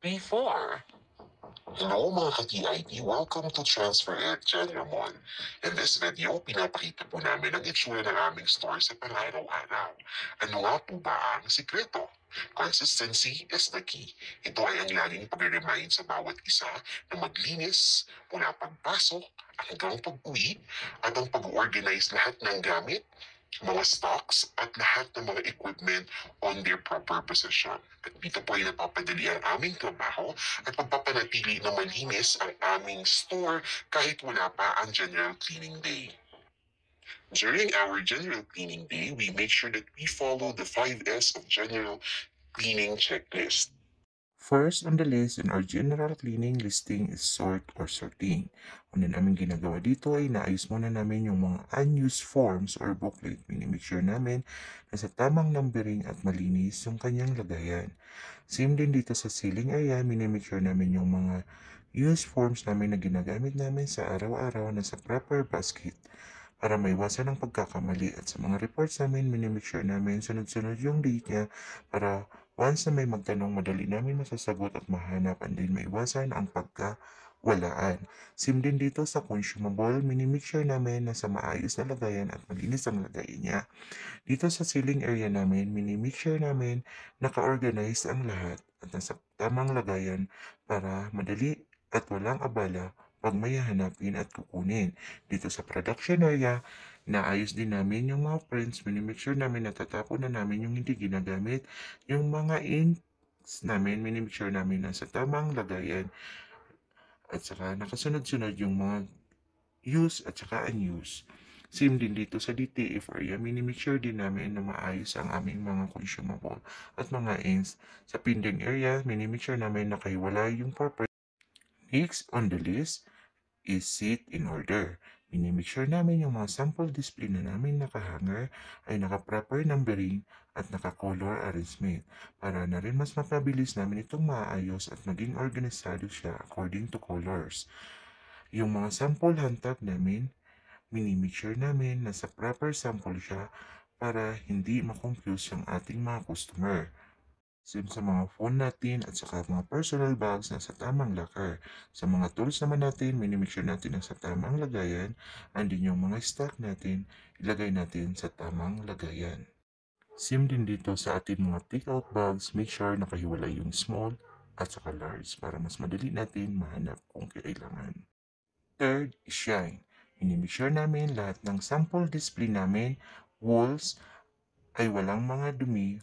before. Hello mga ka-TIP! Welcome to Transfer at General Mall. In this video, pinapakita po namin ang itsura ng aming store sa pang-araw-araw. Ano nga po ba ang sikreto? Consistency is the key. Ito ay ang laging pag-remind sa bawat isa na maglinis mula pagpasok hanggang pag-uwi at ang pag-organize lahat ng gamit, mga stocks at lahat ng mga equipment on their proper position. At dito po ay napapadali ang aming trabaho at pagpapanatili na malinis ang aming store kahit wala pa ang general cleaning day. During our general cleaning day, we make sure that we follow the 5S of general cleaning checklist. First on the list in our general cleaning listing is sort or sorting. Una namin ginagawa dito ay naayos muna namin yung mga unused forms or booklet. Minimake sure namin na sa tamang numbering at malinis yung kanyang lagayan. Same din dito sa ceiling area, minimake sure namin yung mga used forms namin na ginagamit namin sa araw-araw na sa proper basket para maiwasan ang pagkakamali. At sa mga reports namin, minimake sure namin sunod-sunod yung date niya para once na may magtanong, madali namin masasagot at mahanap and then maiwasan ang pagkawalaan. Same din dito sa consumable, minimake sure namin na sa maayos na lagayan at malinis ang lagayan niya. Dito sa ceiling area namin, minimake sure namin naka-organize ang lahat at nasa tamang lagayan para madali at walang abala pag may hanapin at kukunin. Dito sa production area, naayos din namin yung mga prints, minimake sure namin natatapon na namin yung hindi ginagamit. Yung mga inks namin, minimake sure namin nasa tamang lagayan. At saka nakasunod-sunod yung mga use at saka unused. Same din dito sa DTF area, minimake sure din namin na maayos ang aming mga consumable at mga inks. Sa pending area, minimake sure namin nakahiwalay yung proper. Next on the list is seat in order. Minimake sure namin yung mga sample display na namin nakahanger ay naka-proper numbering at naka-color arrangement para na rin mas mapabilis namin itong maayos at maging organisado siya according to colors. Yung mga sample handtag namin, minimake sure namin na sa proper sample siya para hindi makonfuse yung ating mga customer. Same sa mga phone natin at saka mga personal bags na sa tamang locker. Sa mga tools naman natin, minimake sure natin na sa tamang lagayan. And din yung mga stock natin, ilagay natin sa tamang lagayan. Same din dito sa ating mga take-out bags, make sure nakahiwalay yung small at saka large para mas madali natin mahanap kung kailangan. Third is shine. Minimake sure namin lahat ng sample display namin, walls, ay walang mga dumi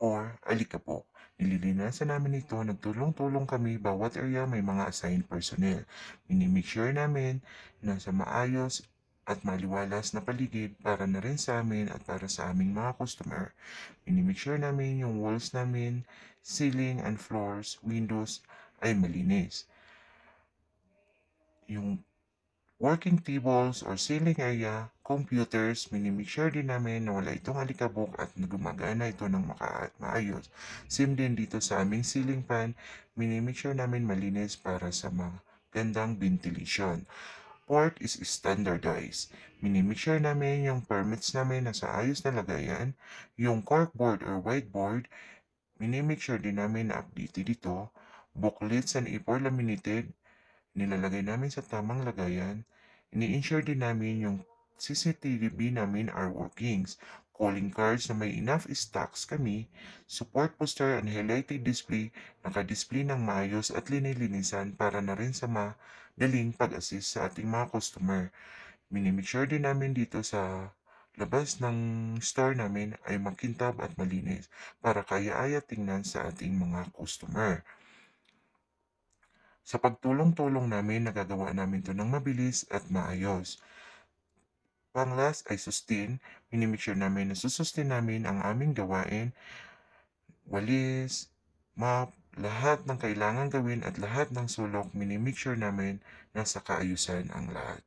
or alikabok. Nililinasan namin ito, nagtulong-tulong kami, bawat area may mga assigned personnel. Minimake sure namin na sa maayos at maliwalas na paligid para na rin sa amin at para sa aming mga customer. Minimake sure namin yung walls namin, ceiling and floors, windows ay malinis. Yung working tables or ceiling area, computers, minimake sure din namin na wala itong alikabok at gumagana ito ng maayos. Same din dito sa aming ceiling fan, minimake sure namin malinis para sa magandang ventilation. Port is standardized. Minimake sure namin yung permits namin na sa ayos na lagayan. Yung corkboard or whiteboard, minimake sure din namin na updated ito. Booklets and A4 laminated, nilalagay namin sa tamang lagayan. Ini-ensure din namin yung CCTV namin are workings. Calling cards na may enough stocks kami. Support poster and highlighted display, naka-display ng maayos at linilinisan para na rin sa madaling pag-assist sa ating mga customer. Minimake sure din namin dito sa labas ng store namin ay makintab at malinis para kaya-aya tingnan sa ating mga customer. Sa pagtulong-tulong namin, nagagawa namin ito ng mabilis at maayos. Pang-last ay sustain. Minimake sure namin na susustain namin ang aming gawain, walis, map, lahat ng kailangan gawin at lahat ng sulok, minimake sure namin na sa kaayusan ang lahat.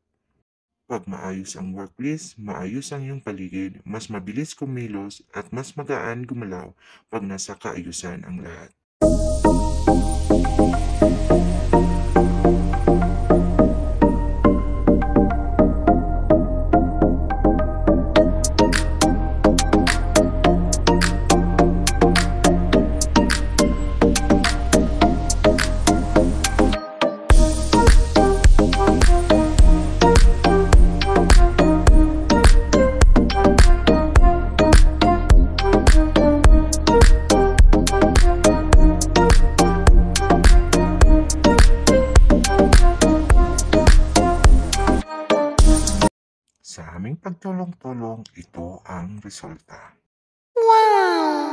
Pag maayos ang workplace, maayos ang iyong paligid, mas mabilis kumilos at mas magaan gumalaw pag nasa kaayusan ang lahat. nagtulong-tulong, ito ang resulta. Wow!